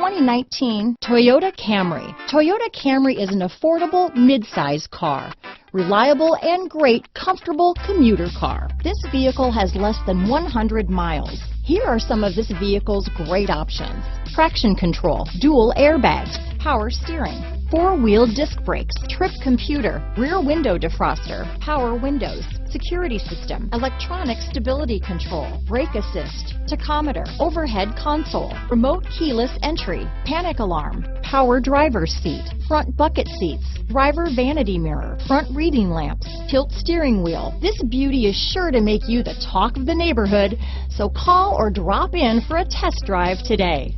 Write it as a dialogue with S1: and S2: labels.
S1: 2019 Toyota Camry. Toyota Camry is an affordable mid-size car. Reliable and great comfortable commuter car. This vehicle has less than 100 miles. Here are some of this vehicle's great options: traction control, dual airbags, power steering, four-wheel disc brakes, trip computer, rear window defroster, power windows, security system, electronic stability control, brake assist, tachometer, overhead console, remote keyless entry, panic alarm, power driver's seat, front bucket seats, driver vanity mirror, front reading lamps, tilt steering wheel. This beauty is sure to make you the talk of the neighborhood, so call or drop in for a test drive today.